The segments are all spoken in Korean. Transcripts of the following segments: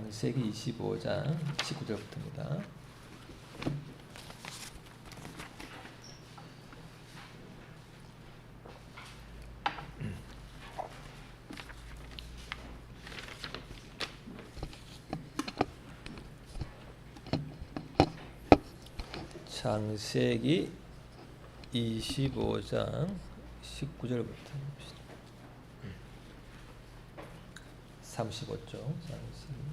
창세기 25장 19절부터입니다. 창세기 25장 19절부터 35쪽 창세기.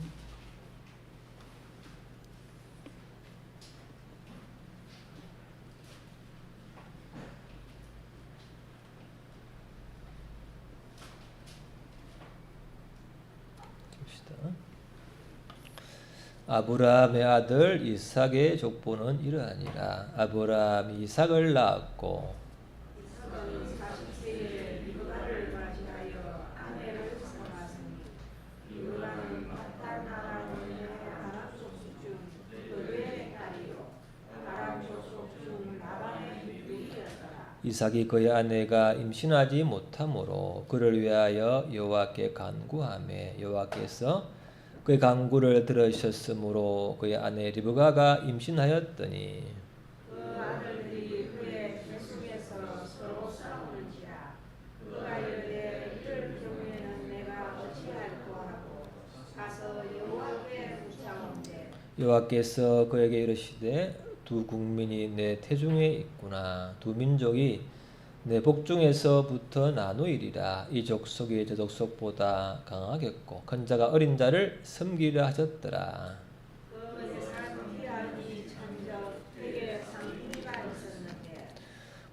아브라함의 아들 이삭의 족보는 이러하니라. 아브라함이 이삭을 낳았고 이삭이 그의 아내가 임신하지 못하므로 그를 위하여 여호와께 간구하매 여호와께서 그의 간구를 들으셨으므로 그의 아내 리브가가 임신하였더니 그 아들들이 그의 뱃속에서 서로 싸우는지라. 그가 이르되 이럴 경우에는 내가 어찌할꼬 하고 가서 여호와께 묻자온대. 여호와께서 그에게 이르시되 두 국민이 내 태중에 있구나. 두 민족이 내 복중에서부터 나누이리라. 이 족속이 저 족속보다 강하겠고 큰 자가 어린 자를 섬기려 하셨더라. 그 예산 피하니 천적 되게 상인이가 있었는데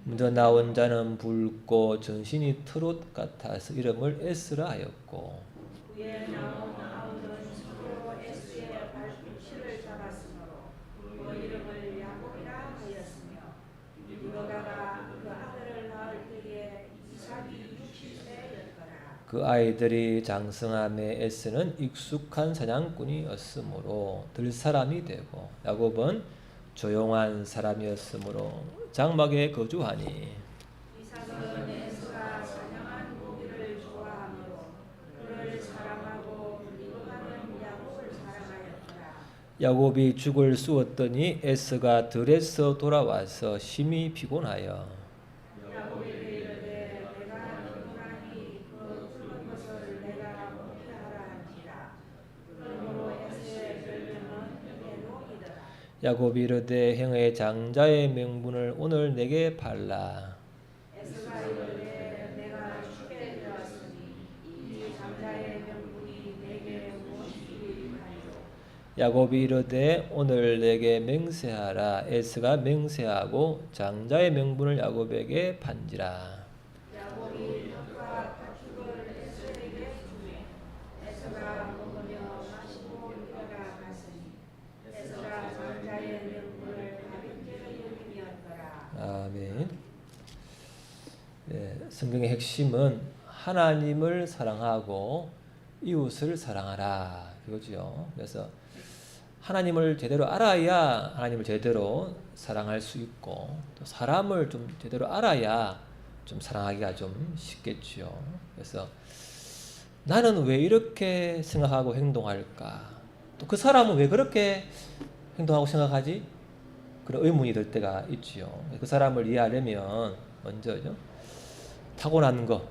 먼저 나온 자는 붉고 전신이 트롯 같아서 이름을 에스라 하였고 그에 나온 아우는 서로 에스의 발꿈치를 잡았으므로 그 이름을 야곱이라 하였으며 리브가가 그 아들을 낳을 때에 이삭이 60세였더라. 그 아이들이 장성함에 에스는 익숙한 사냥꾼이었으므로 들사람이 되고 야곱은 조용한 사람이었으므로 장막에 거주하니 이삭은 에스가 사냥한 고기를 좋아하므로 그를 사랑하고 리브가는 야곱을 사랑하였더라. 야곱이 죽을 쑤었더니 에스가 들에서 돌아와서 심히 피곤하여 야곱에게 이르되 내가 피곤하니 그 굵은 것을 내가 먹게 하라 한지라. 그러므로 에스의 별명은 에돔이더라. 야곱이 이르되 형의 장자의 명분을 오늘 내게 발라. 에스가 이르되 내가 죽게 되었으니 이 장자의 명분이 내게 무엇이리까요. 야곱이 이르되 오늘 내게 맹세하라. 에스가 맹세하고 장자의 명분을 야곱에게 판지라. 야곱이 떡과 팥죽을 에스에게 주매 에스가 먹으며 마시고 일어나 갔으니 에스가 장자의 명분을 가볍게 여김이었더라. 아멘. 성경의 핵심은 하나님을 사랑하고 이웃을 사랑하라 이거죠. 그래서 하나님을 제대로 알아야 하나님을 제대로 사랑할 수 있고 또 사람을 좀 제대로 알아야 좀 사랑하기가 좀 쉽겠죠. 그래서 나는 왜 이렇게 생각하고 행동할까? 또 그 사람은 왜 그렇게 행동하고 생각하지? 그런 의문이 들 때가 있지요. 그 사람을 이해하려면 먼저죠. 타고난 거,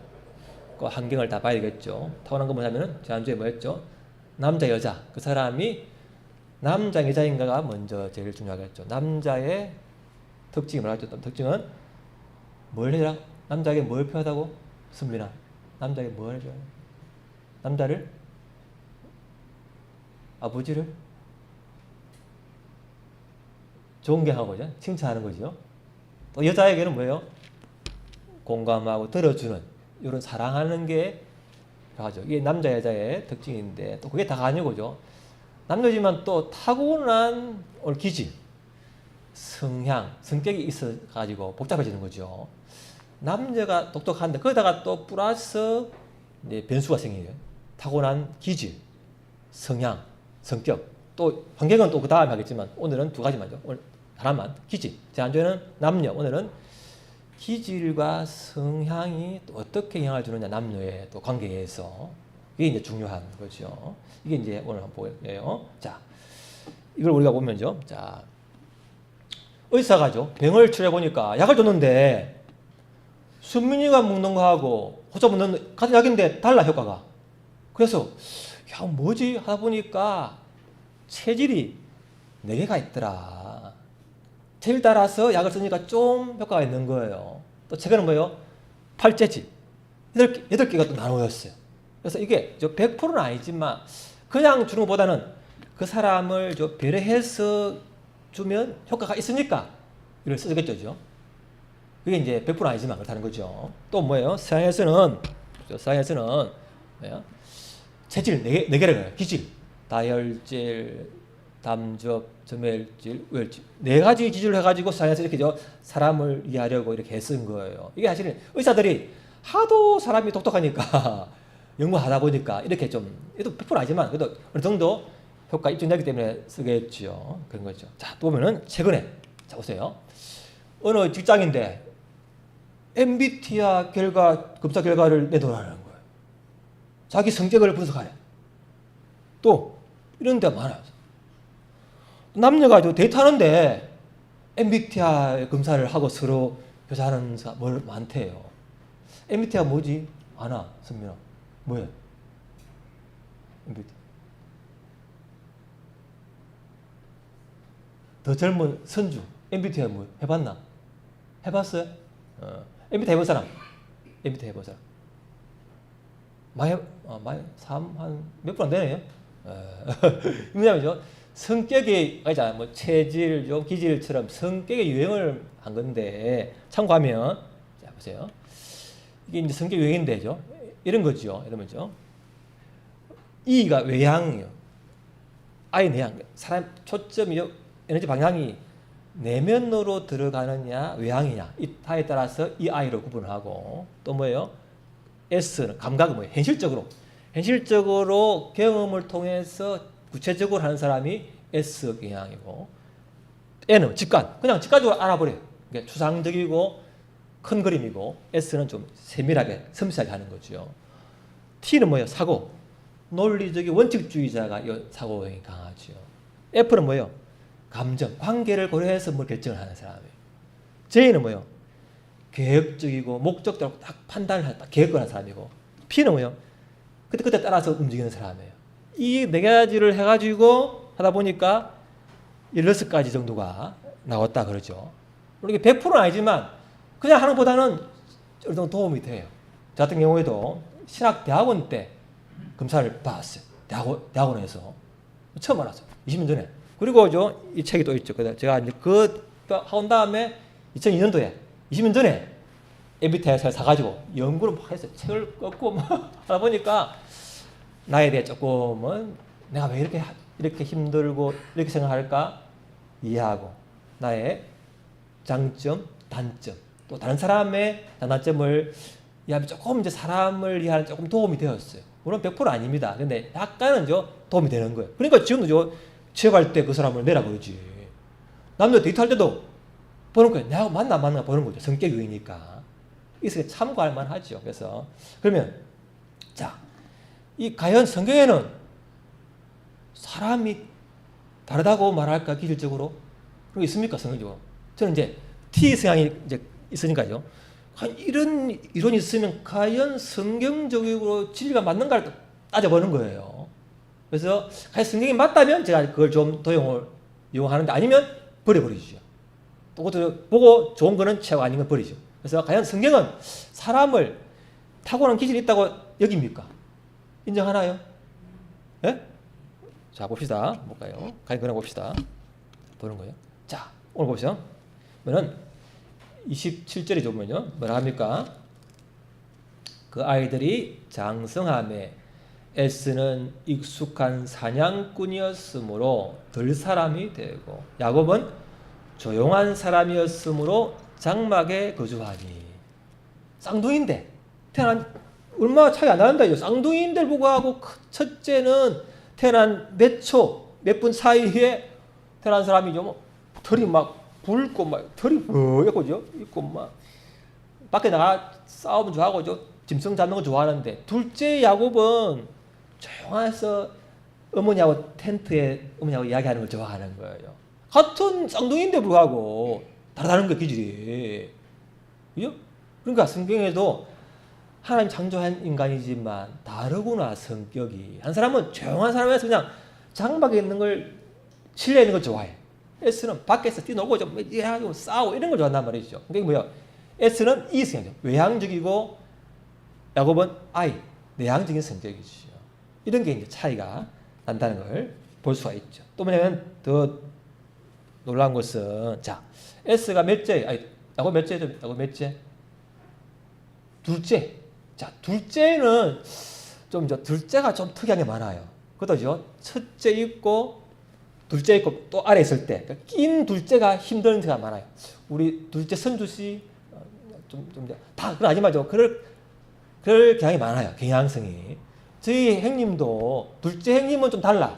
그 환경을 다 봐야겠죠. 타고난 거 뭐냐면은 지난주에 뭐였죠? 남자 여자 그 사람이 남자 여자인가가 먼저 제일 중요하겠죠. 남자의 특징이 뭐라고 했죠? 특징은 뭘 해라? 남자에게 뭘 표하다고? 승민아, 남자에게 뭘 해줘요? 남자를 아버지를 존경하고 칭찬하는 거죠. 또 여자에게는 뭐예요? 공감하고 들어주는 이런 사랑하는 게 하죠. 이게 남자 여자의 특징인데 또 그게 다가 아니고죠. 남자지만 또 타고난 기질, 성향, 성격이 있어 가지고 복잡해지는 거죠. 남자가 똑똑한데 거기다가 또 플러스 변수가 생겨요. 타고난 기질, 성향, 성격, 또 환경은 또 그 다음에 하겠지만 오늘은 두 가지만요. 오늘 하나만 기질. 지난주에는 남녀, 오늘은 기질과 성향이 또 어떻게 영향을 주느냐 남녀의 또 관계에서 이게 이제 중요한 거죠. 이게 이제 오늘 한번 보여요. 자, 이걸 우리가 보면요. 자, 의사가죠. 병을 치료해 보니까 약을 줬는데 순민이가 먹는 거하고 호자 먹는 같은 약인데 달라 효과가. 그래서 야 뭐지 하다 보니까 체질이 4개가 있더라. 체질 따라서 약을 쓰니까 좀 효과가 있는 거예요. 또 최근에 뭐예요? 팔재질 8개가 또 나누어졌어요. 그래서 이게 100%는 아니지만 그냥 주는 것보다는 그 사람을 배려해서 주면 효과가 있으니까 이걸 쓰겠죠. 그게 이제 100% 아니지만 그렇다는 거죠. 또 뭐예요? 서양에서는 뭐예요? 체질 4개를 해요. 기질, 다혈질, 담적, 점혈질, 우혈질 4가지 기질을 해가지고 서양에서 이렇게 사람을 이해하려고 이렇게 쓴 거예요. 이게 사실은 의사들이 하도 사람이 똑똑하니까 연구하다 보니까 이렇게 좀 얘도 100% 아니지만 그래도 어느 정도 효과 입증되기 때문에 쓰겠죠. 그런 거죠. 자, 또 보면은 최근에 자 보세요. 어느 직장인데 MBTI 검사 결과를 내놓으라는 거예요. 자기 성격을 분석하래. 또 이런 데 많아요. 남녀가 데이트하는데 MBTI 검사를 하고 서로 교사하는 뭘 많대요. MBTI 뭐지? 아나, 선민아. 뭐야? MBTI. 더 젊은 선주. MBTI 뭐 해봤나? 해봤어요? MBTI 해본 사람? MBTI 해본 사람? 많이, 한 몇 분 안 되네요. 왜냐면요, 성격이, 아니잖아, 뭐, 체질, 기질처럼 성격의 유형을 한 건데, 참고하면, 자, 보세요. 이게 이제 성격 유형인데죠. 이런 거죠. 이러면죠. E가 외향이요. I 내향. 사람 초점이, 에너지 방향이 내면으로 들어가느냐, 외향이냐. 이 타에 따라서 이 I로 구분하고, 또 뭐예요? S는 감각은 뭐예요? 현실적으로 경험을 통해서 구체적으로 하는 사람이 S 경향이고, N은 직관, 그냥 직관적으로 알아버려요. 그러니까 추상적이고 큰 그림이고, S는 좀 세밀하게 섬세하게 하는 거죠. T는 뭐예요? 사고, 논리적인 원칙주의자가 이 사고형이 강하죠. F는 뭐예요? 감정, 관계를 고려해서 뭘 결정을 하는 사람이에요. J는 뭐예요? 계획적이고 목적대로 딱 판단을 하는 계획을 하는 사람이고, P는 뭐예요? 그때 따라서 움직이는 사람이에요. 이 4가지를 해가지고 하다 보니까 16가지 정도가 나왔다 그러죠. 물론 이게 100%는 아니지만 그냥 하는 것보다는 어느 정도 도움이 돼요. 저 같은 경우에도 신학대학원 때 검사를 받았어요. 대학원에서 처음 알았어요. 20년 전에. 그리고 이 책이 또 있죠. 제가 이제 하온 다음에 2002년도에 20년 전에 MBTI를 사가지고 연구를 막 했어요. 책을 꺾고 막 하다 보니까 나에 대해 조금은 내가 왜 이렇게 힘들고 이렇게 생각할까 이해하고, 나의 장점, 단점, 또 다른 사람의 장단점을 이해하면 조금 이제 사람을 이해하는 조금 도움이 되었어요. 물론 100% 아닙니다. 근데 약간은 도움이 되는 거예요. 그러니까 지금도 취업할 때 그 사람을 내라 그러지. 남녀 데이트할 때도 보는 거예요. 내가 맞나 안 맞나 보는 거죠. 성격 유형이니까. 이게 참고할 만하죠. 그래서 그러면 자, 이 과연 성경에는 사람이 다르다고 말할까 기질적으로? 그런 게 있습니까 성경적으로? 저는 이제 T 성향이 이제 있으니까요. 이런 이론이 있으면 과연 성경적으로 진리가 맞는가를 따져보는 거예요. 그래서 과연 성경이 맞다면 제가 그걸 좀 이용하는데 아니면 버려버리죠. 또 그것도 보고 좋은 거는 최고 아닌 건 버리죠. 그래서 과연 성경은 사람을 타고난 기질이 있다고 여깁니까? 인정하나요? 예? 자, 봅시다. 볼까요? 과연 그나 봅시다. 보는 거예요. 자, 오늘 보시죠. 그러면 27절에 보면요. 뭐라 합니까? 그 아이들이 장성함에 에스는 익숙한 사냥꾼이었으므로 덜 사람이 되고, 야곱은 조용한 사람이었으므로 장막에 거주하니. 쌍둥이인데 태어난 얼마 차이 안 나는다. 쌍둥이인들 불구하고 첫째는 태어난 몇 분 사이에 태어난 사람이죠. 털이 막 붉고 막 털이 뿌옇고죠. 있고 막 밖에 나가 싸우면 좋아하고 짐승 잡는 거 좋아하는데, 둘째 야곱은 조용해서 어머니하고 텐트에 어머니하고 이야기하는 걸 좋아하는 거예요. 같은 쌍둥이인데 불구하고 다르다는 거예요, 기질이. 그죠? 그러니까 성경에도 하나님 창조한 인간이지만 다르구나, 성격이. 한 사람은 조용한 사람에서 그냥 장막에 있는 걸, 실내에 있는 걸 좋아해. S는 밖에서 뛰놀고 좀 해가지고 싸우고 이런 걸 좋아한단 말이죠. 그게 뭐야? S는 이성이죠. 외향적이고 야곱은 I, 내향적인 성격이죠. 이런 게 이제 차이가 난다는 걸 볼 수가 있죠. 또 뭐냐면 더 놀라운 것은, 자, S가 몇째? 아니, 야곱 몇째죠? 야곱 몇째? 둘째. 자, 둘째는 좀 둘째가 좀 특이한 게 많아요. 그렇죠? 첫째 있고 둘째 있고 또 아래 있을 때, 그러니까 낀 둘째가 힘든 데가 많아요. 우리 둘째 선주 씨 다 그건 아니죠. 그럴 경향이 많아요. 경향성이. 저희 형님도 둘째 형님은 좀 달라.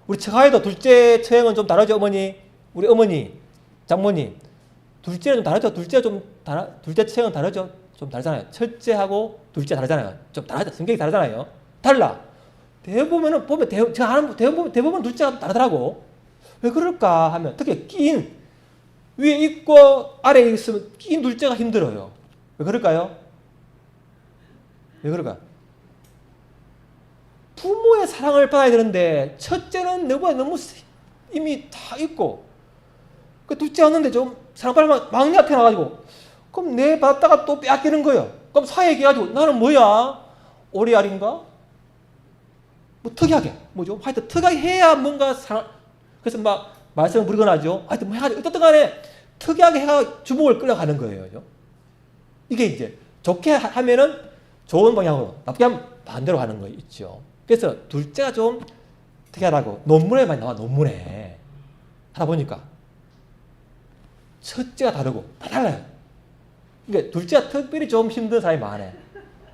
우리 처가에도 둘째 처형은 좀 다르죠, 어머니. 우리 어머니, 장모님. 둘째는 좀 다르죠. 둘째 처형은 다르죠. 좀 다르잖아요. 첫째하고 둘째 다르잖아요. 좀 다르죠. 성격이 다르잖아요. 달라. 대부분은 보면 대부분 둘째가 다르더라고. 왜 그럴까 하면 특히 끼인 위에 있고 아래에 있으면 끼인 둘째가 힘들어요. 왜 그럴까요? 왜 그럴까? 부모의 사랑을 받아야 되는데 첫째는 너무 이미 다 있고 그 둘째 왔는데 좀 사랑받으면 막내 앞에 나가지고 그럼 내 받다가 또 빼앗기는 거예요. 그럼 사회 얘기해가지고 나는 뭐야? 오리알인가? 뭐 특이하게 뭐죠? 하여튼 특이하게 해야 뭔가 그래서 막 말씀을 부리거나 하죠. 하여튼 뭐 해가지고 어쨌든 간에 특이하게 해가 주목을 끌어가는 거예요. 이게 이제 좋게 하면은 좋은 방향으로, 나쁘게 하면 반대로 가는 거 있죠. 그래서 둘째가 좀 특이하다고 논문에 많이 나와. 논문에 하다 보니까 첫째가 다르고 다 달라요. 그러니까 둘째가 특별히 좀 힘든 사람이 많아.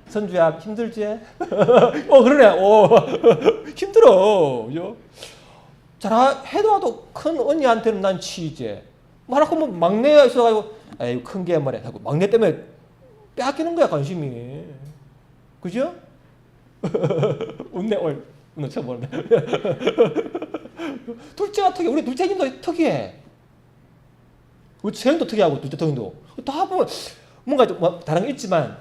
선주야 힘들지? 그러네. 힘들어. 그죠? 해도 큰 언니한테는 난 치이지. 말하고 뭐 막내가 있어가지고 에이 큰 게 말이야 하고 막내 때문에 빼앗기는 거야 관심이. 그죠? 웃네 오늘 처음 보네. 둘째가 특이해. 우리 둘째 형님도 특이해. 우리 형도 특이하고 둘째 형도 다 보면 뭔가 좀 뭐 다른 게 있지만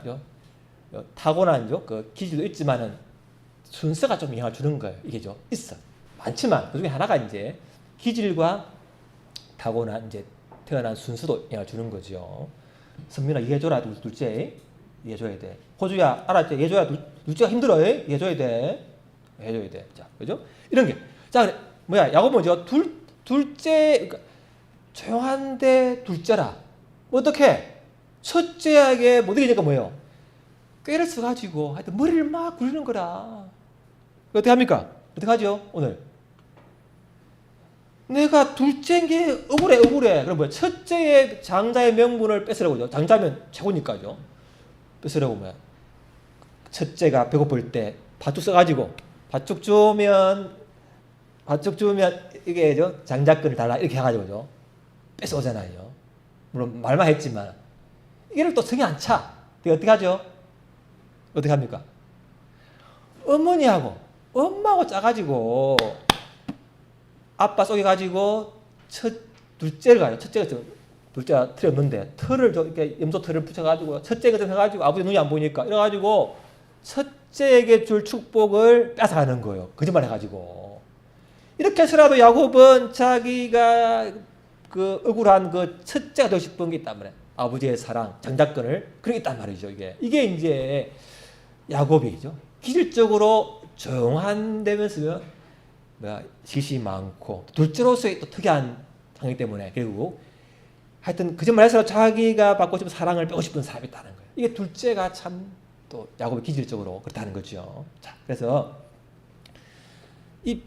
타고난 그 기질도 있지만은 순서가 좀 영향을 주는 거예요. 이게죠. 있어. 많지만 그 중에 하나가 이제 기질과 타고난 이제 태어난 순서도 영향을 주는 거죠. 선민아 이해해줘라. 둘째 이해해줘야 돼. 호주야 알았지? 이해해줘야 둘째가 힘들어. 이해해줘야 돼. 해줘야 돼. 자, 그죠? 이런 게. 자, 뭐야? 야곱은 둘째, 그러니까 조용한데 둘째라. 어떻게? 첫째에게 못 이기니까 뭐예요? 꾀를 써가지고 하여튼 머리를 막 굴리는 거라. 어떻게 합니까? 어떻게 하죠? 오늘 내가 둘째인 게 억울해. 그럼 뭐야? 첫째의 장자의 명분을 뺏으려고죠. 장자면 최고니까죠. 뺏으려고 뭐야? 첫째가 배고플 때 팥죽 써가지고 팥죽 주면 이게 장자권을 달라 이렇게 해가지고죠. 뺏어오잖아요. 물론 말만 했지만 이게를 또 성이 안 차. 어떻게 하죠? 어떻게 합니까? 엄마하고 짜가지고 아빠 속여가지고 둘째를 가요. 첫째가 둘째가 틀이 없는데 털을 이렇게 염소 털을 붙여가지고 첫째가 좀 해가지고 아버지 눈이 안 보이니까 이래가지고 첫째에게 줄 축복을 뺏어가는 거예요. 거짓말 해가지고. 이렇게 해서라도 야곱은 자기가 그 억울한 그 첫째가 되고 싶은 게 있단 말이에요. 아버지의 사랑, 장자권을 그런 게 있단 말이죠. 이게 이제 야곱이죠. 기질적으로 조용한데면서 시기 많고 둘째로서의 또 특이한 상황이기 때문에 결국 하여튼 거짓말 해서 자기가 받고 싶은 사랑을 빼고 싶은 사람이 있다는 거예요. 이게 둘째가 참 또 야곱의 기질적으로 그렇다는 거죠. 자, 그래서 이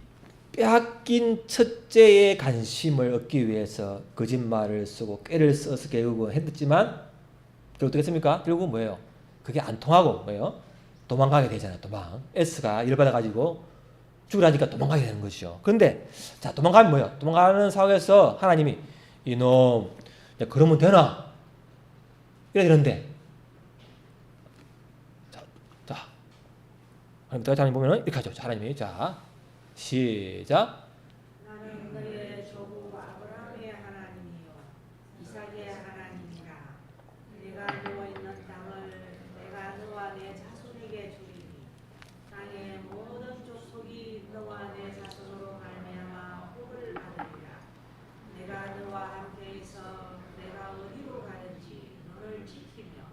빼앗긴 첫째의 관심을 얻기 위해서 거짓말을 쓰고 꾀를 써서 결국은 했지만 결국 어떻게 했습니까? 결국은 뭐예요? 그게 안 통하고 뭐예요? 도망가게 되잖아요. S가 열받아가지고 죽으라니까 도망가게 되는 것이죠. 그런데 자 도망가면 뭐예요? 도망가는 상황에서 하나님이 이놈 야, 그러면 되나? 이래 되는데 자 하나님 보면은 이렇게 하죠. 하나님이 자 시작. 나는 너의 조부 아브라함의 하나님이요 이삭의 하나님이라. 내가 누워 있는 땅을 내가 너와 내 자손에게 주리니 땅의 모든 족속이 너와 내 자손으로 말미암아 복을 받으리라. 내가 너와 함께 있어 내가 어디로 가든지 너를 지키며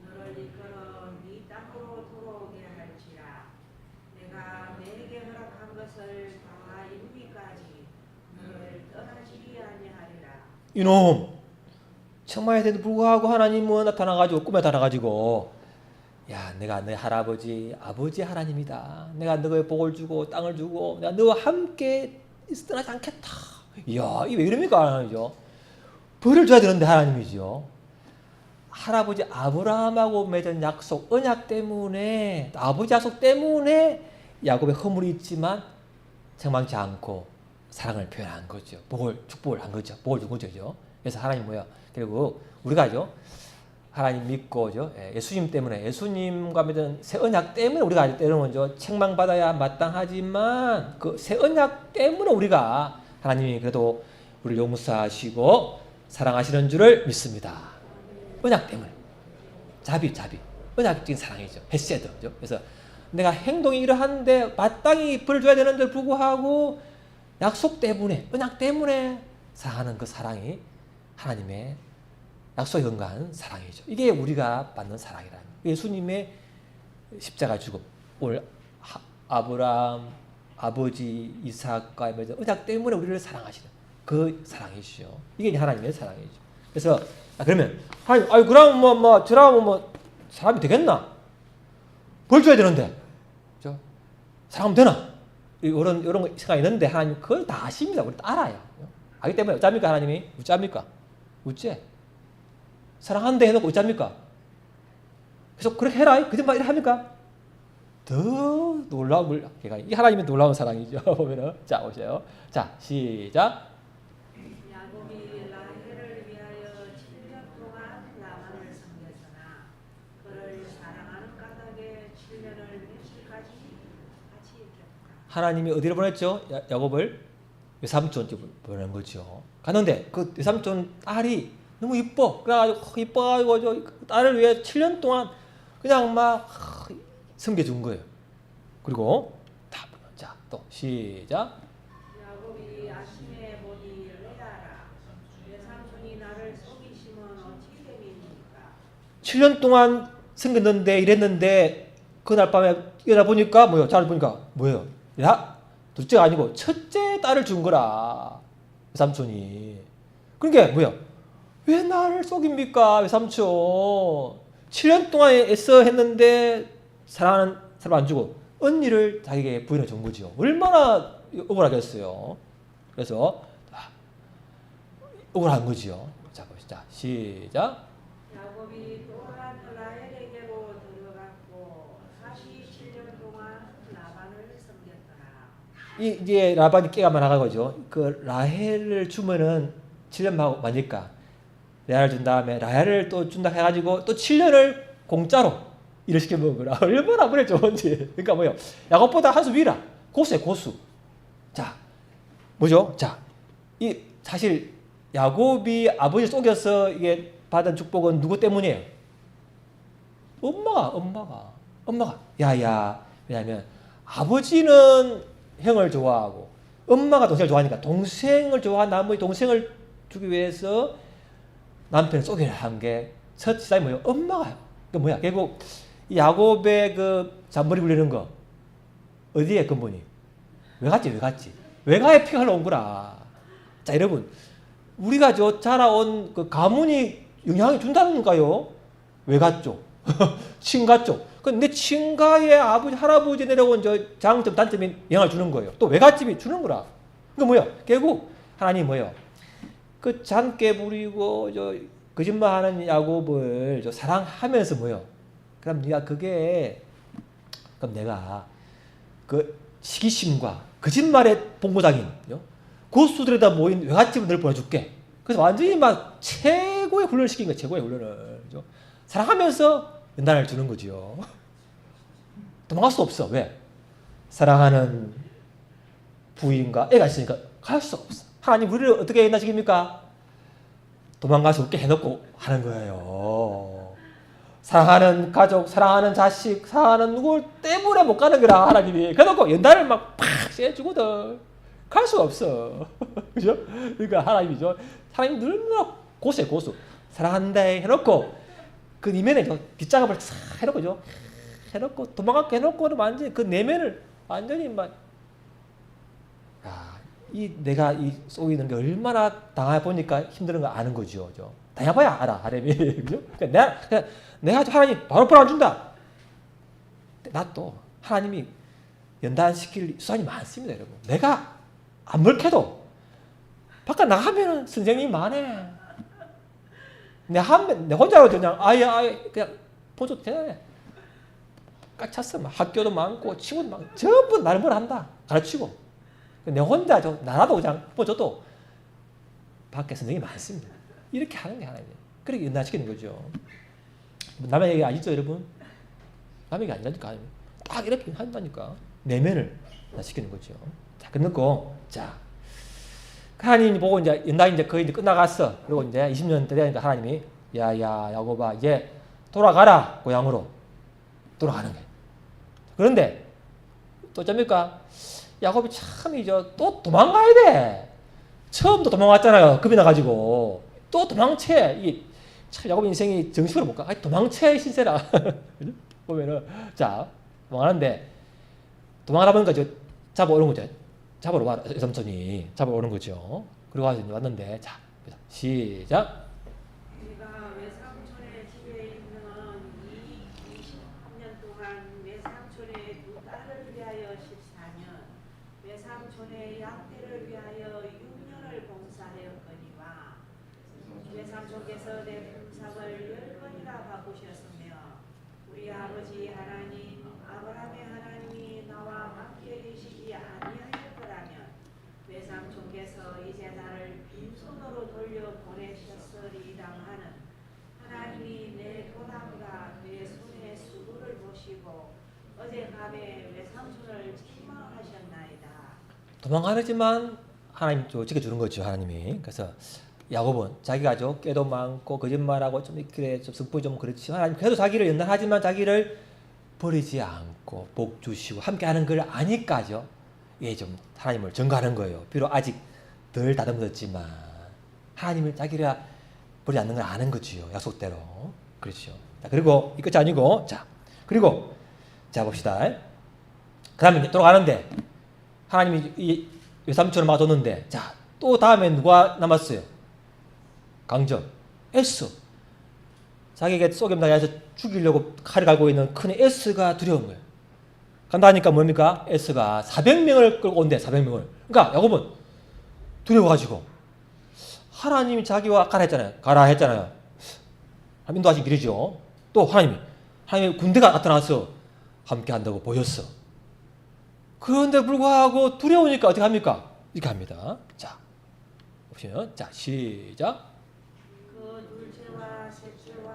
너를 이끌어 네 땅으로 돌아오게 할지라. 내가 내게 허락한 것을 다 이루기까지 너를 떠나지 아니하리라. 이놈 청마에도 불구하고 하나님은 나타나가지고 꿈에 나타나가지고 야 내가 내 할아버지 아버지 하나님이다. 내가 너의 복을 주고 땅을 주고 내가 너와 함께 떠나지 않겠다. 이야 이게 왜 이럽니까 하나님이죠. 벌을 줘야 되는데 하나님이죠. 할아버지 아브라함하고 맺은 약속 언약 때문에 아버지 약속 때문에 야곱의 허물이 있지만 책망치 않고 사랑을 표현한 거죠. 축복을 한 거죠. 복을 준 거죠. 그래서 하나님 뭐야? 결국 우리가죠. 하나님 믿고죠. 예수님 때문에 예수님과 맺은 새 언약 때문에 우리가 때로는 책망받아야 마땅하지만 그 새 언약 때문에 우리가 하나님이 그래도 우리를 용서하시고 사랑하시는 줄을 믿습니다. 언약 때문에 자비 언약적인 사랑이죠. 헤세드죠. 그래서 내가 행동이 이러한데 마땅히 벌 줘야 되는데 불구하고 약속 때문에 언약 때문에 사랑하는 그 사랑이 하나님의 약속에 근거한 사랑이죠. 이게 우리가 받는 사랑이라는 예수님의 십자가 죽음 오늘 아브라함 아버지 이삭과 맺은 언약 때문에 우리를 사랑하시는 그 사랑이시죠. 이게 하나님의 사랑이죠. 그래서 그러면 하나님 그럼 저라면 사람이 되겠나? 벌 줘야 되는데 그죠? 사랑하면 되나? 이런 생각이 있는데 하나님 그걸 다 아십니다. 우리 다 알아요. 알기 때문에 어쩝니까 하나님이? 어쩝니까? 어째? 사랑한다 해놓고 어쩝니까? 그래서 그렇게 해라. 그짓말 이렇게 합니까? 더 놀라운 걸 이 하나님의 놀라운 사랑이죠. 보면은 자 오세요. 자 시작. 야곱이 라헬을 위하여 7년 동안 라반을 섬겼으나 그를 사랑하는 까닭에 7년을 며칠까지 같이 있겠다. 하나님이 어디로 보냈죠? 야곱을 외삼촌 집으로 보낸 거죠. 갔는데 그 외삼촌 딸이 너무 이뻐. 그래가지고 이뻐가지고 저 딸을 위해 7년 동안 그냥 막 섬겨준 거예요. 그리고 자 또 시작. 야곱이 아침에 보니 레아라 내 삼촌이 나를 속이시면 어찌 됨이니까. 7년 동안 섬겼는데 이랬는데 그날 밤에 일어나 보니까 뭐요? 잘 보니까 뭐예요? 야 둘째가 아니고 첫째 딸을 준 거라 외삼촌이. 그러니까 뭐야? 왜 나를 속입니까 외삼촌? 7년 동안 애써 했는데 사랑하는 사람 안 주고 언니를 자기에게 부인해 준 거죠. 얼마나 억울하겠어요. 그래서 억울한 거지요. 자 보시자 시작. 야곱이 또한 라헬에게로 들어갔고 다시 7년 동안 라반을 섬겼더라. 이제 라반이 깨가 많아가지고 그 라헬을 주면은 7년 많으니까 레아를 준 다음에 라헬을 또 준다 해가지고 또 7년을 공짜로 일을 시켜 먹은 거라. 얼마나 그래 좋은지. 그러니까 뭐요? 야곱보다 한 수 위라. 고수야 고수. 자 뭐죠? 자 이 사실 야곱이 아버지 속여서 이게 받은 축복은 누구 때문이에요? 엄마가 야야. 왜냐하면 아버지는 형을 좋아하고 엄마가 동생을 좋아하니까 동생을 좋아한 나머지 동생을 주기 위해서 남편을 쏘게 한 게 첫 시작이 뭐예요? 엄마가요. 그 뭐야? 결국 야곱의 그 잔머리 굴리는 거 어디에 근본이? 외가의 피가 흘러온 거라. 자 여러분 우리가 자라온 그 가문이 영향을 준다는가요? 외가 쪽, 친가 쪽. 근데 친가의 아버지 할아버지 내려온 장점 단점이 영향을 주는 거예요. 또 외갓집이 주는 거라. 그 뭐야? 결국 하나님 뭐예요? 그 잔깨 부리고 거짓말하는 야곱을 사랑하면서 뭐요? 그럼 내가 그 시기심과 거짓말의 본고장인 고수들에다 모인 외갓집을 늘 보내줄게. 그래서 완전히 막 최고의 훈련을 시킨 거예요. 최고의 훈련을. 사랑하면서 연단을 주는 거지요. 도망갈 수 없어. 왜? 사랑하는 부인과 애가 있으니까 갈 수 없어. 하나님 우리를 어떻게 인하시킵니까? 도망갈 수 없게 해놓고 하는 거예요. 사랑하는 가족, 사랑하는 자식, 사랑하는 누구 때문에 못 가는 거라 하나님이. 그래놓고 연단을 막팍 쐬주거든. 갈 수가 없어. 그죠? 그러니까 하나님이죠. 하나님 너무나 고수예요, 고수. 사랑한다 해놓고 그 이면에 빗장갑을 싹 해놓고죠. 해놓고 도망가게 해놓고는 완전히 그 내면을 완전히 막 내가 이 속에 있는 게 얼마나 당해보니까 힘든 거 아는 거죠. 당해봐야 알아, 하나님이. 그죠? 그러니까 내가 하나님 바로 벌 안 준다. 나 또 하나님이 연단시킬 수단이 많습니다, 여러분. 내가 안 먹혀도 바깥 나가면은 선생님이 많아. 내 혼자로 그냥 아예 그냥 보조 되네. 꽉 찼어. 막 학교도 많고 친구도 많고 전부 나를 뭘 한다. 가르치고. 내 혼자 나라도 그냥 보줘도 밖에 선생님이 많습니다. 이렇게 하는 게 하나님. 그렇게 연단시키는 거죠. 남의 얘기 아시죠, 여러분? 남의 얘기 아니라니까. 딱 이렇게 한다니까. 내면을 연단시키는 거죠. 자, 끝놓고, 자. 하나님 보고 이제 연단이 이제 거의 이제 끝나갔어. 그리고 이제 20년 되니까 하나님이, 야고봐, 이제 돌아가라, 고향으로. 돌아가는 거예요. 그런데, 또 어쩝니까? 야곱이 참이죠. 또 도망가야 돼. 처음도 도망갔잖아요. 겁이 나가지고. 또 도망쳐. 참 야곱 인생이 정식으로 못 가. 도망쳐 신세라. 보면은 자 도망가는데 도망가다 보니까 잡아오는 거죠. 잡으러 와 삼촌이 잡아오는 거죠. 그리고 와서 왔는데 자 시작. 내가 외삼촌의 집에 있는 23년 동안 외삼촌의 두 딸을 위하여 14년, 외삼촌의 양떼를 위하여 6년을 봉사하였거니와 외삼촌께서 내 품삯을 10번이나 바꾸셨으며 우리 아버지 하나님 아브라함의 하나님이 나와 함께 계시지 아니하였더라면 외삼촌께서 이제 나를 빈손으로 돌려보내셨으리이다 하는 하나님이 내 도남과 내 손의 수고를 보시고 어젯밤에 외삼촌을 책망하셨나이다. 도망가지만 하나님 또 지켜주는 거죠. 하나님이. 그래서 야곱은 자기가 깨도 많고 거짓말하고 좀 이렇게 좀 성품이 좀 그렇지 하나님 그래도 자기를 연단하지만 자기를 버리지 않고 복 주시고 함께하는 걸 아니까죠. 좀 하나님을 전가하는 거예요. 비록 아직 덜 다듬어졌지만 하나님을 자기가 버리지 않는 걸 아는 거지요. 약속대로. 그렇죠. 자, 그리고 이 끝이 아니고 그리고 봅시다. 그 다음에 돌아가는데 하나님이 이 외삼촌을 막아뒀는데 또 다음에 누가 남았어요? 강정, 에스. 자기에게 쏘겸당해서 죽이려고 칼을 갈고 있는 큰 에스가 두려운 거예요. 간다니까 뭡니까? 에스가 400명을 끌고 온대. 400명을. 그러니까 야곱은 두려워가지고 하나님이 자기와 가라 했잖아요. 인도하신 길이죠. 또 하나님의 군대가 나타나서 함께 한다고 보였어. 그런데 불구하고 두려우니까 어떻게 합니까? 이렇게 합니다. 자, 보시면 시작. 그 둘째와 셋째와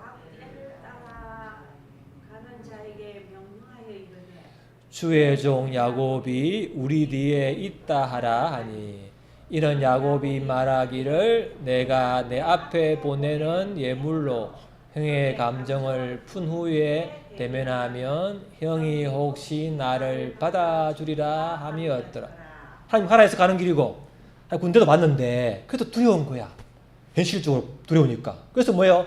각 때를 따라 가는 자에게 명령하여 이르되 주의 종 야곱이 우리 뒤에 있다 하라 하니 이런 야곱이 말하기를 내가 내 앞에 보내는 예물로 형의 감정을 푼 후에 대면하면 형이 혹시 나를 받아주리라 함이었더라. 하나님 나라에서 가는 길이고 군대도 봤는데 그래도 두려운 거야. 현실적으로 두려우니까. 그래서 뭐예요?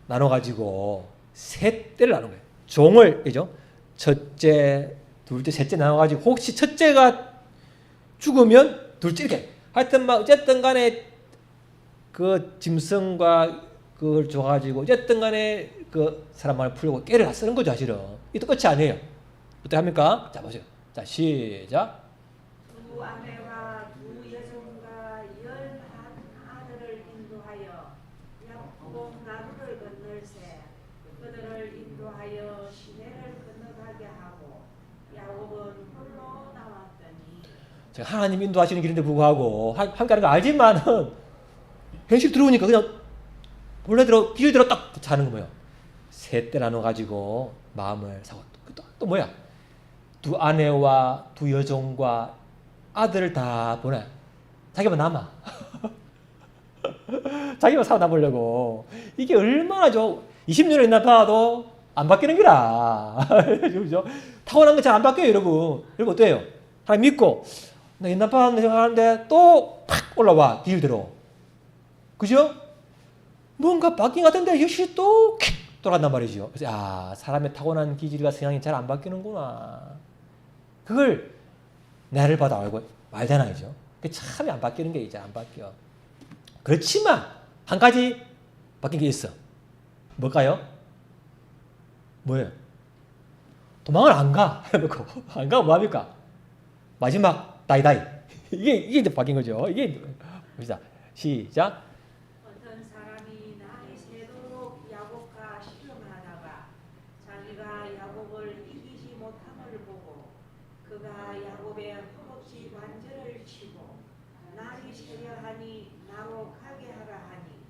나눠가지고 세 때를 나눈 거예요. 종을 첫째, 둘째, 셋째 나눠가지고 혹시 첫째가 죽으면 둘째 이렇게 하여튼 막 어쨌든 간에 그 짐승과 그걸 줘가지고 어쨌든 간에 그 사람만을 풀려고 깨를 다 쓰는 거죠. 사실은 이도 끝이 아니에요. 어떻게 합니까? 자 보세요. 자 시작. 두 아내와 두 여종과 11아들을 인도하여 야복 나루를 건널세 그들을 인도하여 시내를 건너가게 하고 야곱은 홀로 나왔더니 하나님 인도하시는 길인데 불구하고 함께하는 거 알지만은 현실 들어오니까 그냥 원래대로 길대로 딱 자는 거예요. 세 때 나눠가지고 마음을 사고 또 또 뭐야? 두 아내와 두 여종과 아들을 다 보내. 자기만 남아. 자기만 살아남으려고. 이게 얼마나 20년을 있나 봐도 안 바뀌는 거라. 그죠? 타고난 건 잘 안 바뀌어요, 여러분. 여러분 어때요? 하나님 믿고 나 있나 봐 생각하는데 또 팍 올라와 길대로. 그죠? 뭔가 바뀐 것 같은데 역시 또 돌아간단 말이죠. 그래서 사람의 타고난 기질과 성향이 잘 안 바뀌는구나. 그걸 나를 봐도 알고 말잖아요. 참이 안 바뀌는 게 이제 안 바뀌어. 그렇지만 한 가지 바뀐 게 있어. 뭘까요? 뭐예요? 도망을 안 가. 해놓고 안 가면 뭐합니까? 마지막 다이다이. 이게 이제 바뀐 거죠. 이게 봅시다. 시작. 어떤 사람이 날이 새도록 야곱과 씨름하다가 자기가 야곱을 이기지 못함을 보고 그가 야곱의 허벅지 관절을 치고 날이 새려하니 나로 가게 하라 하니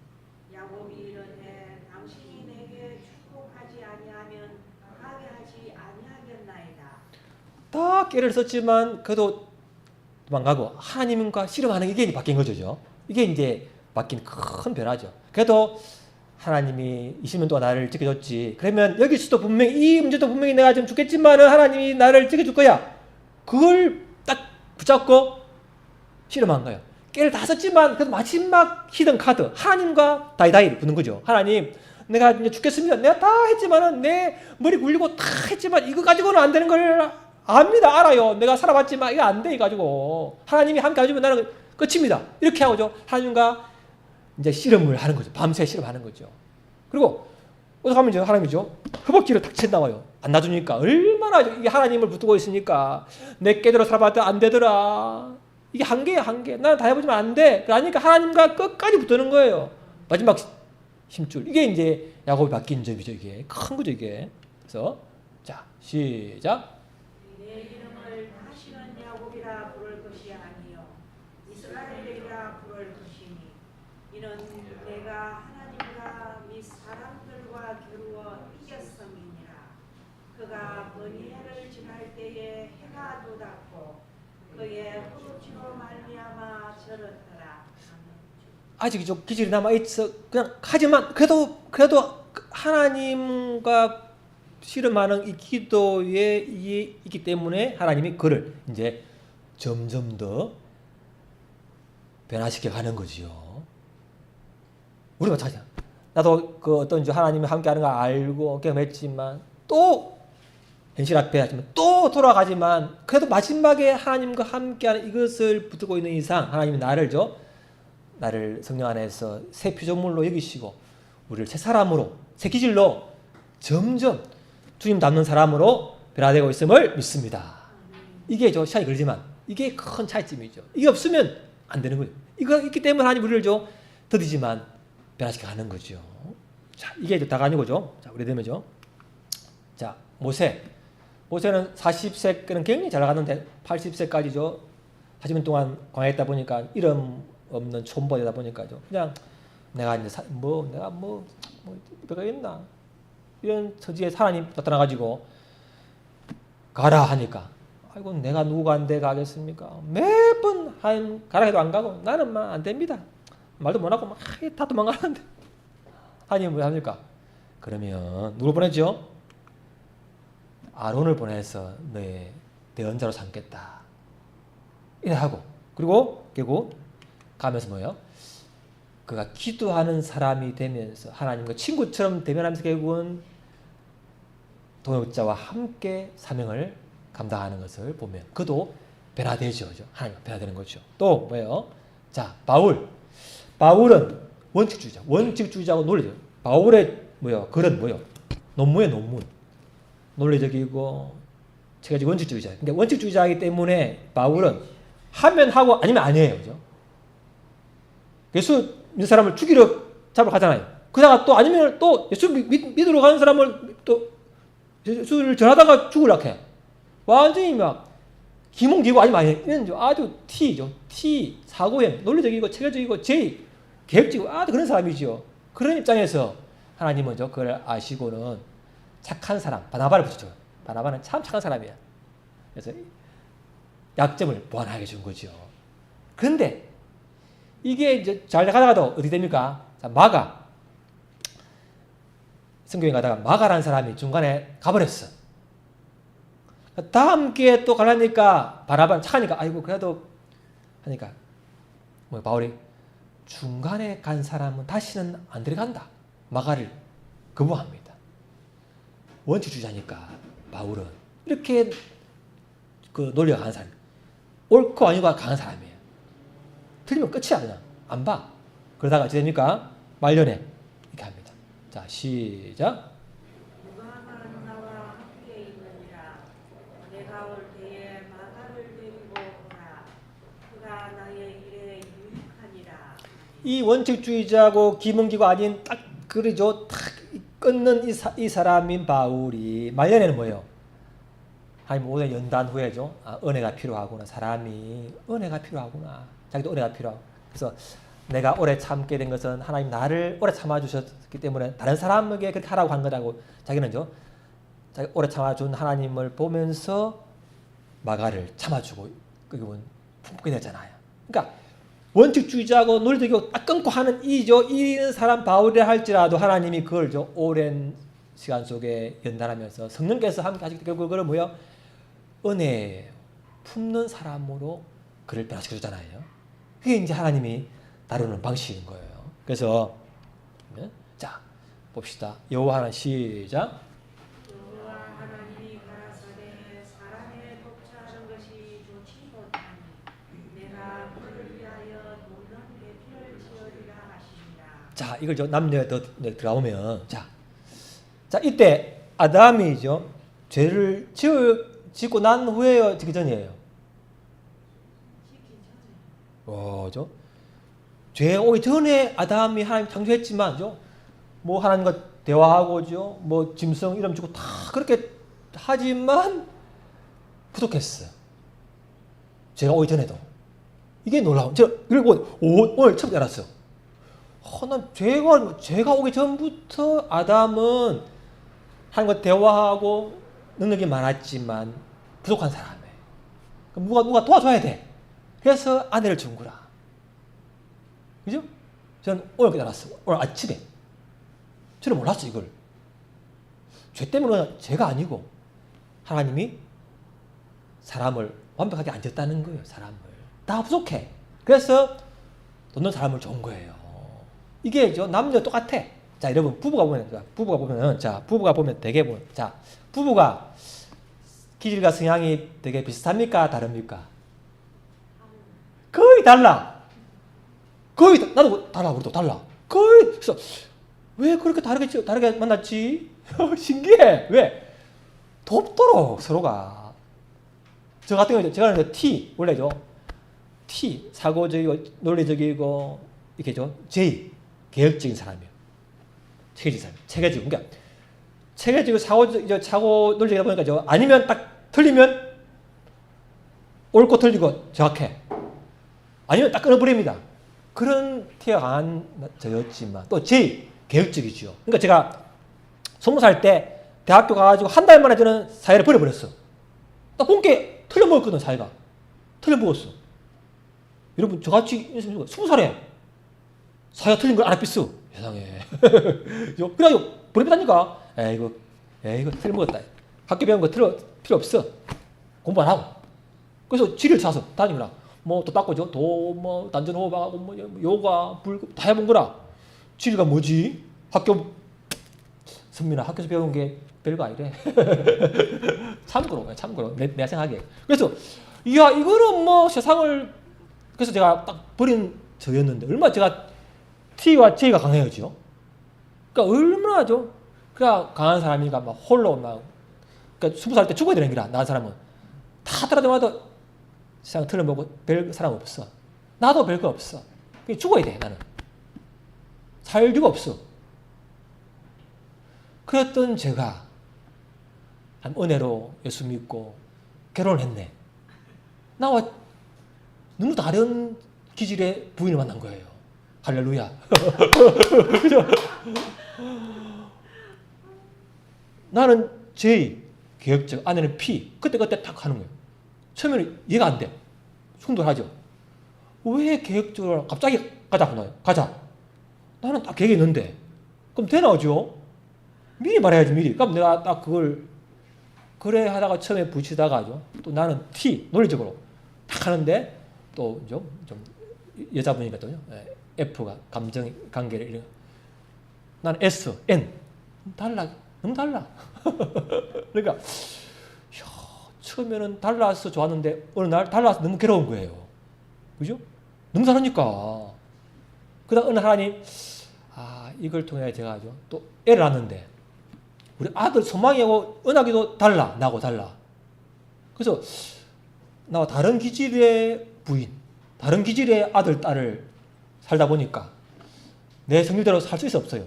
야곱이 이르되 당신이 내게 축복하지 아니하면 가게 하지 아니하겠나이다. 다 깨를 썼지만 그래도 도망가고 하나님과 씨름하는 이게 바뀐 거죠. 이게 이제 바뀐 큰 변화죠. 그래도 하나님이 20년 동안 나를 지켜줬지. 그러면 여기서도 분명히 이 문제도 분명히 내가 지금 죽겠지만은 하나님이 나를 지켜줄 거야. 그걸 딱 붙잡고 씨름한 거예요. 깨를 다 썼지만 그래도 마지막 히든 카드 하나님과 다이다이를 붙는 거죠. 하나님 내가 이제 죽겠습니다. 내가 다 했지만은 내 머리 굴리고 다 했지만 이거 가지고는 안 되는 걸 압니다. 알아요. 내가 살아봤지만 이거 안 돼. 이 가지고 하나님이 함께 해주면 나는 끝입니다. 이렇게 하고죠. 하나님과 이제 씨름을 하는 거죠. 밤새 씨름하는 거죠. 그리고 어떻게 하면 이제 하나님이죠. 허벅지를 탁 친 나와요. 안 놔주니까 얼마나 이게 하나님을 붙들고 있으니까 내 깨대로 살아봤더니 안 되더라. 이게 한계야 한계. 나는 다 해보지만 안 돼. 그러니까 하나님과 끝까지 붙드는 거예요. 마지막 힘줄. 이게 이제 야곱이 바뀐 점이죠. 이게 큰 거죠. 이게. 그래서 자 시작. 내 이름을 다시는 야곱이라 부를 것이 아니요 이스라엘이라 부를 것이니 이는 내가 하나님과 및 사람들과 겨루어 이겼음이니라. 그가 번이해를 지날 때에 해가 돋았고 그의 허벅지로 말미암아 절었더라. 아직 좀 기질이 남아 있어. 그냥 하지만 그래도 하나님과 씨름하는 이 기도에 있기 때문에 하나님이 그를 이제 점점 더 변화시켜 가는 거지요. 우리가 찾아. 나도 그 어떤 하나님이 함께하는 걸 알고 경험했지만 또 현실 앞에 하지만 또 돌아가지만 그래도 마지막에 하나님과 함께하는 이것을 붙들고 있는 이상 하나님이 나를 성령 안에서 새 피조물로 여기시고 우리를 새 사람으로 새 기질로 점점 주님 닮는 사람으로 변화되고 있음을 믿습니다. 이게 시간이 걸리지만 이게 큰 차이점이죠. 이게 없으면 안 되는 거예요. 이거 있기 때문에 하나님 우리를 더디지만 변화시켜 가는 거죠. 자, 이게 다가 아니고죠. 자, 우리 되면죠. 자, 모세는 40세까지는 굉장히 잘 나갔는데 80세까지죠. 40년 동안 광야에 있다 보니까 이름 없는 촌보되다 보니까죠. 그냥 내가 이제 내가 뭐가 있나 이런 처지에 하나님 나타나가지고 가라 하니까 아이고 내가 누구가 안 돼 가겠습니까? 매번 하나님 가라 해도 안 가고 나는 안 됩니다. 말도 못하고 막 다 도망가는데 하나님 왜 합니까? 그러면 누굴 보냈죠? 아론을 보내서 너의 대언자로 삼겠다. 이래 하고 그리고 결국 가면서 뭐예요? 그가 기도하는 사람이 되면서 하나님과 친구처럼 대면하면서 결국은 동역자와 함께 사명을 감당하는 것을 보면 그도 변화되죠. 하나님과 변화되는 거죠. 또 뭐예요? 자, 바울은 원칙주의자고 논리적. 바울의 글은 논문. 논리적이고 체계적 원칙주의자. 그러니까 원칙주의자이기 때문에 바울은 하면 하고 아니면 아니에요. 그죠? 예수 믿는 사람을 죽이러 잡으러 가잖아요. 그러다가 또 아니면 또 예수 믿으러 가는 사람을 또 예수를 전하다가 죽으려고 해. 완전히 막 기몽기고 아니면 이런 아주 T 사고형 논리적이고 체계적이고 J 계획적이고 아주 그런 사람이죠. 그런 입장에서 하나님은 그걸 아시고는 착한 사람 바나바를 붙여줘요. 바나바는 참 착한 사람이야. 그래서 약점을 보완하게 준 거죠. 그런데 이게 이제 잘 가다가도 어떻게 됩니까? 자, 마가 성경에 가다가 마가라는 사람이 중간에 가버렸어. 다음 기회에 또 가려니까 바나바는 착하니까 아이고 그래도 하니까 뭐 바울이 중간에 간 사람은 다시는 안 들어간다. 마가를 거부합니다. 원칙주의자니까 바울은 이렇게 그 논리가 강한 사람, 옳고 아니고가 강한 사람이에요. 틀리면 끝이야 그냥 안 봐. 그러다가 어찌 됩니까? 말년에 이렇게 합니다. 자 시작. 누가만 나와 함께 있느니라. 내가 올 때에 마가를 데리고 오라. 그가 나의 일에 유익하니라. 이 원칙주의자고 기본기가 아닌 딱 그러죠. 딱 끊는 이 사람인 바울이 말년에는 뭐예요? 하나님 오늘 연단 후에죠. 아, 은혜가 필요하구나. 사람이 은혜가 필요하구나. 자기도 은혜가 필요하고. 그래서 내가 오래 참게 된 것은 하나님 나를 오래 참아주셨기 때문에 다른 사람에게 그렇게 하라고 한 거라고 자기는요. 자기 오래 참아준 하나님을 보면서 마가를 참아주고 그게 품게 되잖아요. 그러니까 원칙주의자고 논리적이고 딱 끊고 하는 이 사람 바울이라 할지라도 하나님이 그걸 오랜 시간 속에 연단하면서 성령께서 함께 하시기 때문에 그걸 뭐야? 은혜 품는 사람으로 그를 변화시켜주잖아요. 그게 이제 하나님이 다루는 방식인 거예요. 그래서 자 봅시다. 여호와는 시작. 여호와 하나님이 가라사대 사람의 독차하는 것이 좋지 못하니 내가 그를 위하여 모든 배필을 지으리라 하시니라. 자 이걸 남녀에 더 들어가보면 자 이때 아담이죠. 죄를 짓고 난 후에요, 짓기 전이에요? 죠? 죄 오기 전에 아담이 하나님 창조했지만, 뭐 하나님과 대화하고죠, 뭐 짐승 이름 주고 다 그렇게 하지만 부족했어. 죄가 오기 전에도. 이게 놀라워. 제가 이걸 보고 오늘 처음 알았어. 난 죄가 오기 전부터 아담은 하나님과 대화하고 능력이 많았지만 부족한 사람이에요. 누가 도와줘야 돼. 그래서 아내를 준 거라. 그죠? 저는 오늘 깨달았어. 오늘 아침에. 저는 몰랐어, 이걸. 죄 때문에 죄가 아니고 하나님이 사람을 완벽하게 안 지었다는 거예요, 사람을. 다 부족해. 그래서 돕는 사람을 준 거예요. 이게 남녀 똑같아. 자, 여러분, 부부가 보면 되게 보면, 자, 부부가 기질과 성향이 되게 비슷합니까? 다릅니까? 거의 달라. 나도 달라, 우리도 달라. 그래서, 왜 그렇게 다르게 만났지? 신기해. 왜? 돕도록, 서로가. 저 같은 경우는 제가 하는 T, 원래죠. T, 사고적이고, 논리적이고, 이렇게죠. J, 계획적인 사람이에요. 체계적이고. 그러니까, 체계적이고, 사고 논리적이다 보니까, 아니면 딱 틀리면, 옳고 틀리고 정확해. 아니면 딱 끊어버립니다. 그런 T가 강한 저였지만, 또 J, 계획적이죠. 그러니까 제가 20살 때 대학교 가가지고 한 달 만에 저는 사회를 버려버렸어. 나 본게 틀려먹었거든, 사회가. 틀려먹었어. 여러분, 저같이 20살에 사회가 틀린 걸 알아봤어. 세상에. 그래가지고 버려버렸다니까. 에이거 틀려먹었다. 학교 배운 거 필요 없어. 공부 안 하고. 그래서 지를 찾아서 다니느라. 뭐 또 닦고죠. 뭐 단전호흡하고 뭐 요가, 불 다 해본 거라. 지리가 뭐지? 선민아, 학교에서 배운 게 별거 아니래. 참고로 내 생각에. 그래서 이거는 뭐 세상을, 그래서 제가 딱 버린 저였는데 얼마나 제가 T와 J가 강해야죠. 그러니까 얼마나죠? 그냥 강한 사람이니까 막 홀로 막, 그러니까 20살 때 죽어야 되는 거라. 나은 사람은 다 들어가자마자 세상 틀어보고 별 사람 없어. 나도 별거 없어. 그냥 죽어야 돼, 나는. 살 이유가 없어. 그랬던 제가 은혜로 예수 믿고 결혼을 했네. 나와 너무 다른 기질의 부인을 만난 거예요. 할렐루야. 나는 J, 계획적, 안에는 P. 그때 딱 하는 거예요. 처음에는 이해가 안 돼. 충돌하죠. 왜 계획적으로 갑자기 가자. 나는 딱 계획이 있는데. 그럼 되나죠? 미리 말해야지, 미리. 그럼 내가 딱 그걸 그래 하다가 처음에 붙이다가죠. 또 나는 T, 논리적으로 딱 하는데 또 좀 여자분이니까 또요. F가 감정 관계를 이런. 나는 S, N. 너무 달라. 그러니까 처음에는 달라서 좋았는데 어느 날 달라서 너무 괴로운 거예요. 그죠? 너무 다르니까. 그다음 어느 하나님 이걸 통해 제가 또 애를 낳았는데 우리 아들 소망이하고 은하기도 나하고 달라. 그래서 나와 다른 기질의 부인, 다른 기질의 아들, 딸을 살다 보니까 내 성질대로 살 수 없어요.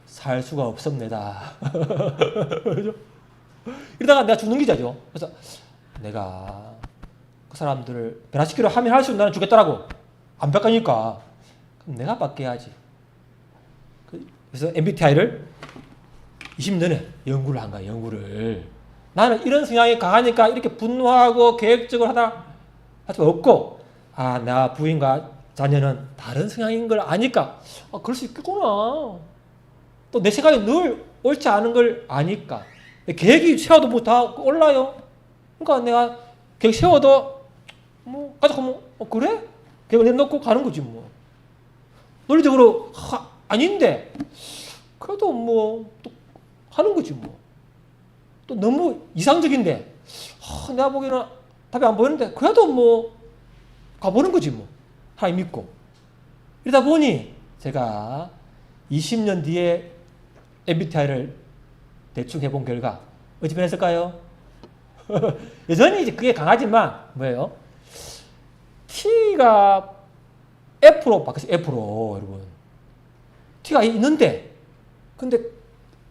살 수가 없습니다. 그죠? 이러다가 내가 죽는 기자죠. 그래서 내가 그 사람들을 변화시키려 하면 할수록 나는 죽겠더라고. 안 바뀌니까. 그럼 내가 바뀌어야지. 그래서 MBTI를 20년 전에 연구를 한 거야, 연구를. 나는 이런 성향이 강하니까 이렇게 분노하고 계획적으로 할 수 없고, 나 부인과 자녀는 다른 성향인 걸 아니까, 그럴 수 있겠구나. 또 내 생각이 늘 옳지 않은 걸 아니까. 계획이 세워도 뭐 다 올라요. 그러니까 내가 계획 세워도, 가자, 그래? 계획을 내놓고 가는 거지, 뭐. 논리적으로, 아닌데, 그래도 또 하는 거지, 뭐. 또 너무 이상적인데, 내가 보기에는 답이 안 보이는데, 그래도 가보는 거지, 뭐. 하나님 믿고. 이러다 보니, 제가 20년 뒤에 MBTI를 대충 해본 결과, 어찌 변했을까요? 여전히 이제 그게 강하지만, 뭐예요? T가 F로 바뀌었어요, F로, 여러분. T가 있는데, 근데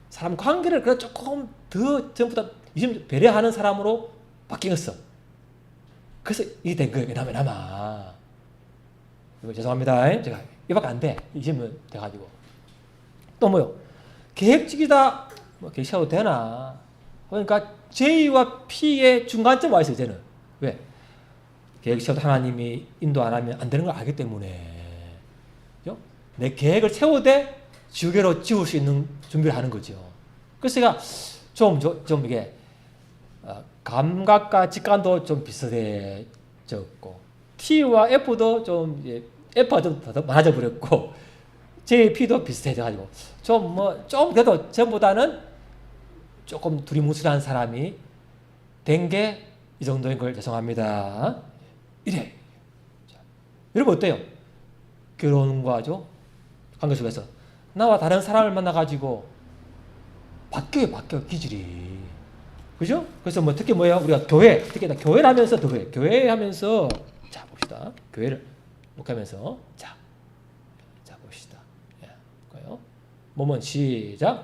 사람 관계를 그래 조금 더 전보다 요즘 배려하는 사람으로 바뀌었어. 그래서 이게 된 거예요, 그나마. 이거 죄송합니다. 제가 이밖에 안 돼. 20년 돼가지고. 또 뭐요? 계획적이다. 계획 세워도 되나? 그러니까 J와 P의 중간점 와 있어요, 쟤는. 왜? 계획 세워도 하나님이 인도 안 하면 안 되는 걸 알기 때문에. 그죠? 내 계획을 세우되 지우개로 지울 수 있는 준비를 하는 거죠. 그래서 제가 좀 이게 감각과 직관도 좀 비슷해졌고 T와 F도 좀 이제 F가 좀 더 많아져 버렸고 J, P도 비슷해져가지고 좀 그래도 전보다는 조금 두리뭉술한 사람이 된 게 이 정도인 걸 죄송합니다. 이래. 자, 여러분 어때요? 결혼과죠? 관계 속에서 나와 다른 사람을 만나가지고 바뀌어요, 기질이. 그죠? 그래서 특히 뭐예요? 우리가 특히 교회를 하면서 더 그래요. 교회 하면서, 자, 봅시다. 교회를 목하면서, 자, 봅시다. 예, 볼까요? 몸은 시작.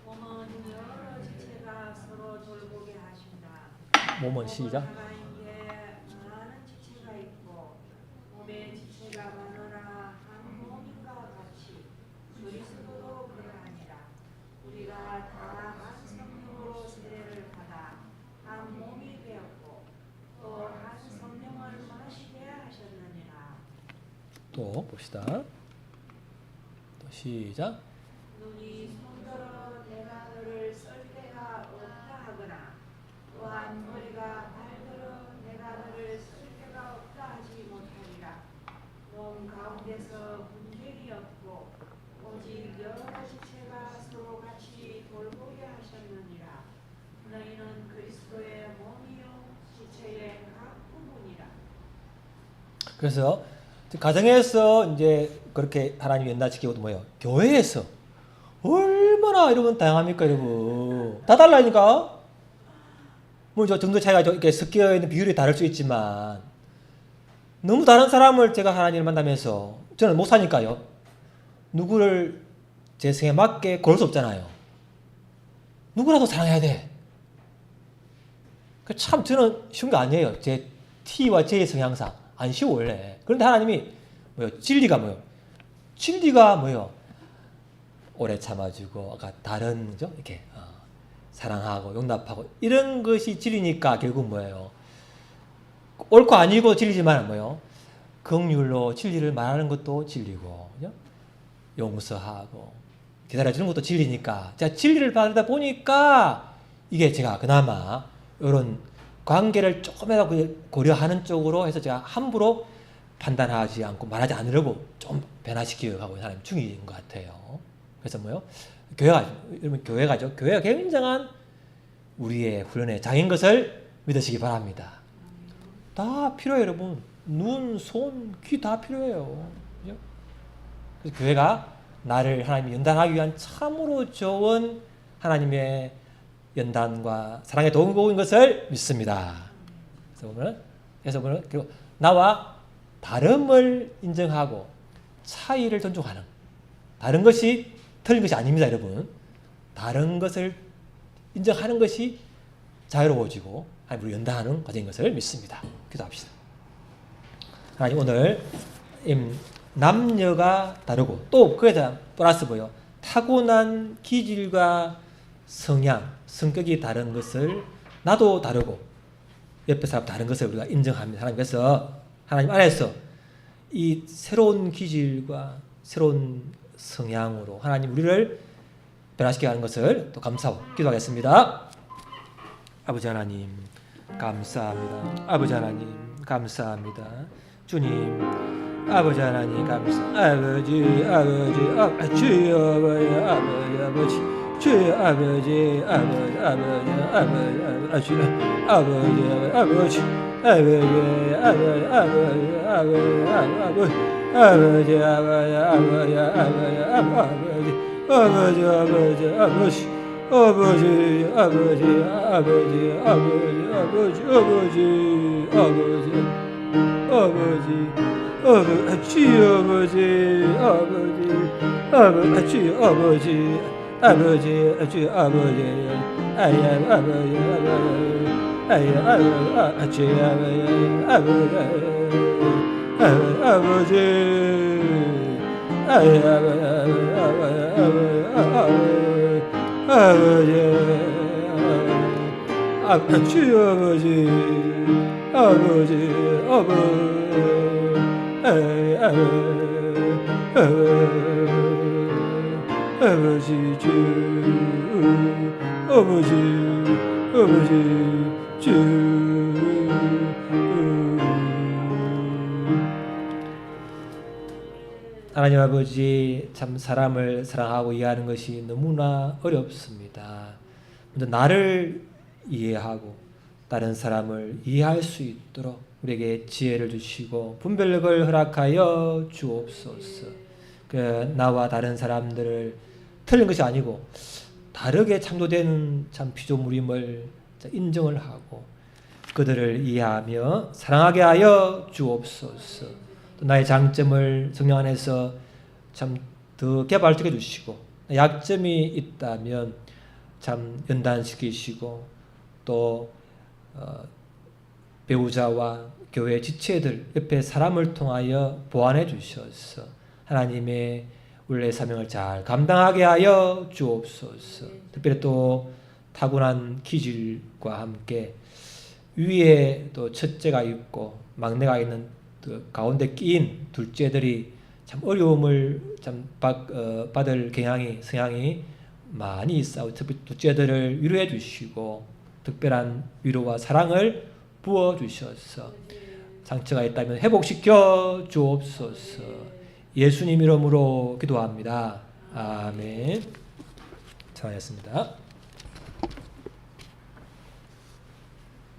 몸은 여러 지체가 서로 돌보게 하신다. 몸은 시작. 많은 지체가 있고 몸의 지체가 많으나 한 몸인가 같이 그리스도도 그러하니라. 우리가 다 한 성령으로 세례를 받아 한 몸이 되었고 또 한 성령을 마시게 하셨느니라. 또 봅시다. 또 시작. 눈이 손들어 내가 너를 쓸 데가 없다 하거나 또한 머리가 발들어 내가 너를 쓸 데가 없다 하지 못하리라. 몸 가운데서 분쟁이 없고 오직 여러 지체가 서로 같이 돌보게 하셨느니라. 너희는 그리스도의 몸이요 지체의 각 부분이라. 그래서 가정에서 이제 그렇게 하나님 연단시키고도 뭐예요? 교회에서 얼마나 여러분 다양합니까, 여러분? 다 달라니까. 저 정도 차이가 이렇게 섞여 있는 비율이 다를 수 있지만 너무 다른 사람을 제가 하나님을 만나면서 저는 못 사니까요. 누구를 제 생에 맞게 고를 수 없잖아요. 누구라도 사랑해야 돼. 참 저는 쉬운 게 아니에요. 제 T와 J의 성향상 안 쉬워 원래. 그런데 하나님이 진리가 진리가 오래 참아주고 아까 다른 이렇게 사랑하고 용납하고 이런 것이 진리니까 결국 뭐예요? 옳고 아니고 진리지만 뭐예요? 긍휼로 진리를 말하는 것도 진리고, 그죠? 용서하고 기다려주는 것도 진리니까, 자, 진리를 받다 보니까 이게 제가 그나마 이런 관계를 조금이라도 고려하는 쪽으로 해서 제가 함부로 판단하지 않고 말하지 않으려고 좀 변화시키려 가고 하는 중인 것 같아요. 그래서 뭐요? 교회가죠. 교회가 굉장한 우리의 훈련의 장인 것을 믿으시기 바랍니다. 다 필요해요, 여러분. 눈, 손, 귀 다 필요해요. 그죠? 그래서 교회가 나를 하나님이 연단하기 위한 참으로 좋은 하나님의 연단과 사랑의 도구인 것을 믿습니다. 그래서 보면 그리고 나와 다름을 인정하고 차이를 존중하는, 다른 것이 틀린 것이 아닙니다, 여러분. 다른 것을 인정하는 것이 자유로워지고 하나님으로 연단하는 과정인 것을 믿습니다. 기도합시다. 하나님, 오늘 남녀가 다르고 또 그에 대한 플러스 뭐요? 타고난 기질과 성향, 성격이 다른 것을 나도 다르고 옆에 사람 다른 것을 우리가 인정합니다. 하나님께서 하나님 안에서 이 새로운 기질과 새로운 성향으로 하나님 우리를 변화시키게 하는 것을 또 감사하고 기도하겠습니다. 아버지 하나님 감사합니다. 아버지 하나님 감사합니다. 주님 아버지 하나님 감사. 아버지 주여 아버지 주여 아버지 하나님 아버지, 참 사람을 사랑하고 이해하는 것이 너무나 어렵습니다. 먼저 나를 이해하고 다른 사람을 이해할 수 있도록 우리에게 지혜를 주시고 분별력을 허락하여 주옵소서. 그 나와 다른 사람들을 틀린 것이 아니고 다르게 창조된 참 피조물임을 인정을 하고 그들을 이해하며 사랑하게 하여 주옵소서. 또 나의 장점을 성령 안에서 참 더 개발시켜 주시고 약점이 있다면 참 연단시키시고 또 배우자와 교회 지체들 옆에 사람을 통하여 보완해 주셔서 하나님의 원래 사명을 잘 감당하게 하여 주옵소서. 특별히 또 타고난 기질과 함께 위에 또 첫째가 있고 막내가 있는 그 가운데 끼인 둘째들이 참 어려움을 참 받을 성향이 많이 있어. 특히 둘째들을 위로해 주시고 특별한 위로와 사랑을 부어 주셔서 상처가 있다면 회복시켜 주옵소서. 예수님 이름으로 기도합니다. 아멘. 잘하셨습니다.